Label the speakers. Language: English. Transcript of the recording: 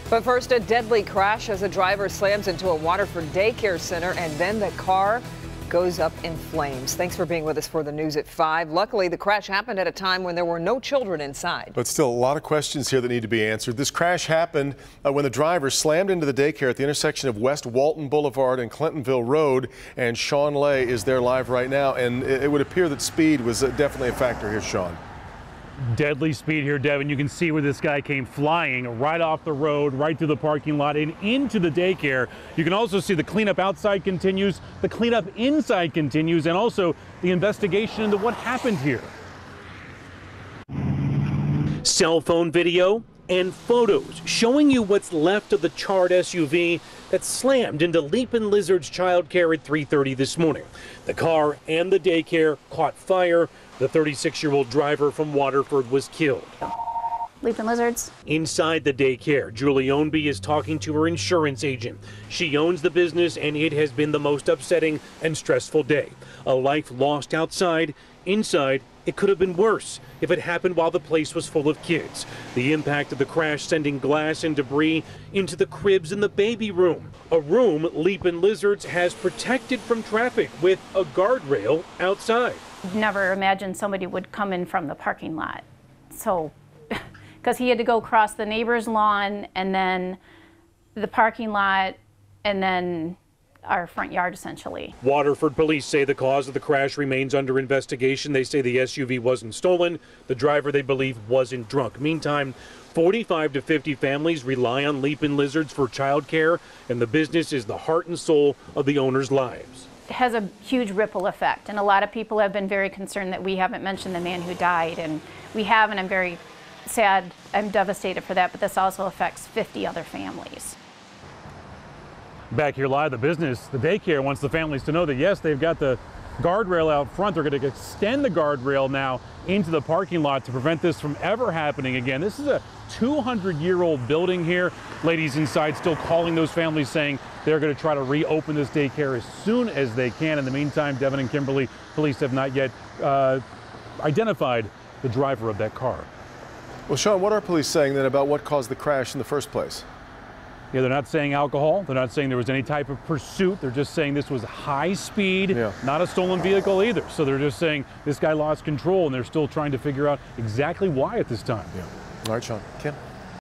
Speaker 1: But first, a deadly crash as a driver slams into a Waterford daycare center, and then the car goes up in flames. Thanks for being with us for the news at 5. Luckily, the crash happened at a time when there were no children inside.
Speaker 2: But still, a lot of questions here that need to be answered. This crash happened when the driver slammed into the daycare at the intersection of West Walton Boulevard and Clintonville Road. And Sean Lay is there live right now. And it would appear that speed was definitely a factor here, Sean.
Speaker 3: Deadly speed here, Devin. You can see where this guy came flying right off the road, right through the parking lot and into the daycare. You can also see the cleanup outside continues, the cleanup inside continues, and also the investigation into what happened here. Cell phone video and photos showing you what's left of the charred SUV that slammed into Leapin' Lizard's childcare at 3:30 this morning. The car and the daycare caught fire. The 36-year-old driver from Waterford was killed.
Speaker 4: Leapin' Lizards.
Speaker 3: Inside the daycare, Julie Ownby is talking to her insurance agent. She owns the business, and it has been the most upsetting and stressful day. A life lost outside. Inside, it could have been worse if it happened while the place was full of kids. The impact of the crash sending glass and debris into the cribs in the baby room, a room Leapin' Lizards has protected from traffic with a guardrail outside.
Speaker 4: Never imagined somebody would come in from the parking lot. So, because he had to go across the neighbor's lawn and then the parking lot and then our front yard, essentially.
Speaker 3: Waterford police say the cause of the crash remains under investigation. They say the SUV wasn't stolen. The driver, they believe, wasn't drunk. Meantime, 45 to 50 families rely on Leapin' Lizards for childcare, and the business is the heart and soul of the owners' lives.
Speaker 4: It has a huge ripple effect, and a lot of people have been very concerned that we haven't mentioned the man who died, and we have, and I'm very sad. I'm devastated for that, but this also affects 50 other families.
Speaker 3: Back here live, the business, the daycare wants the families to know that, yes, they've got the guardrail out front. They're going to extend the guardrail now into the parking lot to prevent this from ever happening again. This is a 200-year-old building here. Ladies inside still calling those families, saying they're going to try to reopen this daycare as soon as they can. In the meantime, Devin and Kimberly, police have not yet identified the driver of that car.
Speaker 2: Well, Sean, what are police saying then about what caused the crash in the first place?
Speaker 3: Yeah, they're not saying alcohol. They're not saying there was any type of pursuit. They're just saying this was high speed, not a stolen vehicle either. So they're just saying this guy lost control, and they're still trying to figure out exactly why at this time.
Speaker 2: All right, Sean. Kim?